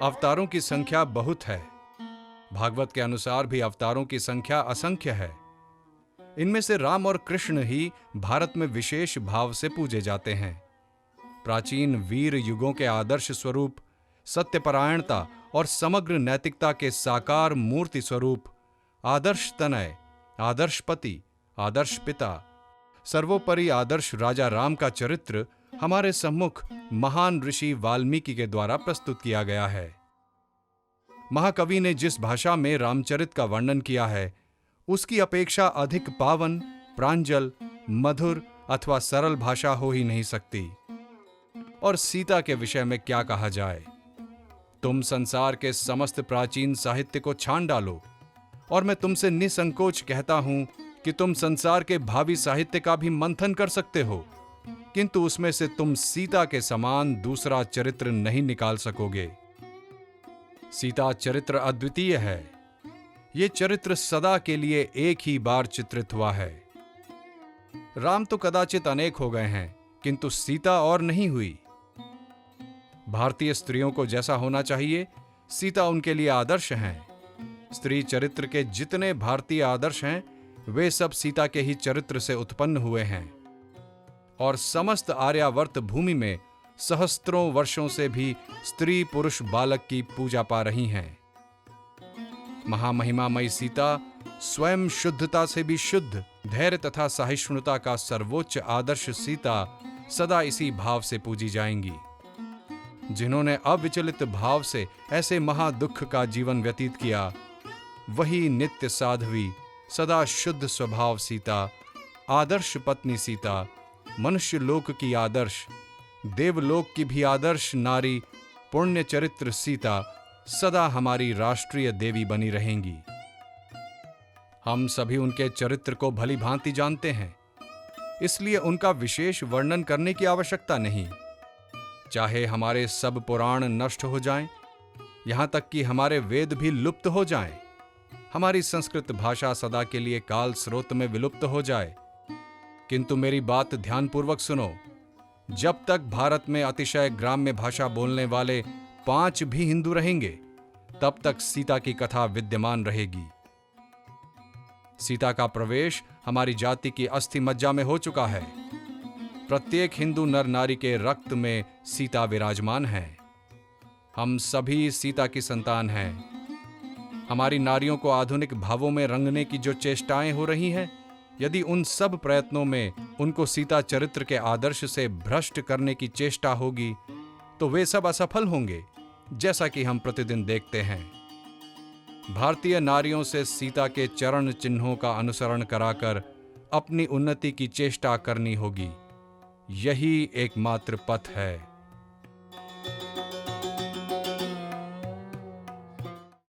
अवतारों की संख्या बहुत है। भागवत के अनुसार भी अवतारों की संख्या असंख्य है। इनमें से राम और कृष्ण ही भारत में विशेष भाव से पूजे जाते हैं। प्राचीन वीर युगों के आदर्श स्वरूप, सत्यपरायणता और समग्र नैतिकता के साकार मूर्ति स्वरूप, आदर्श तनय, आदर्श पति, आदर्श पिता, सर्वोपरि आदर्श राजा राम का चरित्र हमारे सम्मुख महान ऋषि वाल्मीकि के द्वारा प्रस्तुत किया गया है। महाकवि ने जिस भाषा में रामचरित का वर्णन किया है, उसकी अपेक्षा अधिक पावन, प्रांजल, मधुर अथवा सरल भाषा हो ही नहीं सकती। और सीता के विषय में क्या कहा जाए। तुम संसार के समस्त प्राचीन साहित्य को छान डालो और मैं तुमसे निसंकोच कहता हूं कि तुम संसार के भावी साहित्य का भी मंथन कर सकते हो, किंतु उसमें से तुम सीता के समान दूसरा चरित्र नहीं निकाल सकोगे। सीता चरित्र अद्वितीय है। यह चरित्र सदा के लिए एक ही बार चित्रित हुआ है। राम तो कदाचित अनेक हो गए हैं, किंतु सीता और नहीं हुई। भारतीय स्त्रियों को जैसा होना चाहिए, सीता उनके लिए आदर्श हैं। स्त्री चरित्र के जितने भारतीय आदर्श हैं, वे सब सीता के ही चरित्र से उत्पन्न हुए हैं और समस्त आर्यावर्त भूमि में सहस्त्रों वर्षों से भी स्त्री पुरुष बालक की पूजा पा रही हैं। महामहिमामयी सीता स्वयं शुद्धता से भी शुद्ध, धैर्य तथा सहिष्णुता का सर्वोच्च आदर्श सीता सदा इसी भाव से पूजी जाएंगी। जिन्होंने अविचलित भाव से ऐसे महादुख का जीवन व्यतीत किया, वही नित्य साध्वी, सदा शुद्ध स्वभाव सीता, आदर्श पत्नी सीता, मनुष्य लोक की आदर्श, देवलोक की भी आदर्श नारी, पुण्य चरित्र सीता सदा हमारी राष्ट्रीय देवी बनी रहेंगी। हम सभी उनके चरित्र को भली भांति जानते हैं, इसलिए उनका विशेष वर्णन करने की आवश्यकता नहीं। चाहे हमारे सब पुराण नष्ट हो जाएं, यहां तक कि हमारे वेद भी लुप्त हो जाएं, हमारी संस्कृत भाषा सदा के लिए काल स्रोत में विलुप्त हो जाए, किंतु मेरी बात ध्यानपूर्वक सुनो। जब तक भारत में अतिशय ग्राम्य भाषा बोलने वाले 5 भी हिंदू रहेंगे, तब तक सीता की कथा विद्यमान रहेगी। सीता का प्रवेश हमारी जाति की अस्थि मज्जा में हो चुका है। प्रत्येक हिंदू नर नारी के रक्त में सीता विराजमान है। हम सभी सीता की संतान हैं। हमारी नारियों को आधुनिक भावों में रंगने की जो चेष्टाएं हो रही हैं, यदि उन सब प्रयत्नों में उनको सीता चरित्र के आदर्श से भ्रष्ट करने की चेष्टा होगी, तो वे सब असफल होंगे, जैसा कि हम प्रतिदिन देखते हैं। भारतीय नारियों से सीता के चरण चिन्हों का अनुसरण कराकर अपनी उन्नति की चेष्टा करनी होगी। यही एकमात्र पथ है।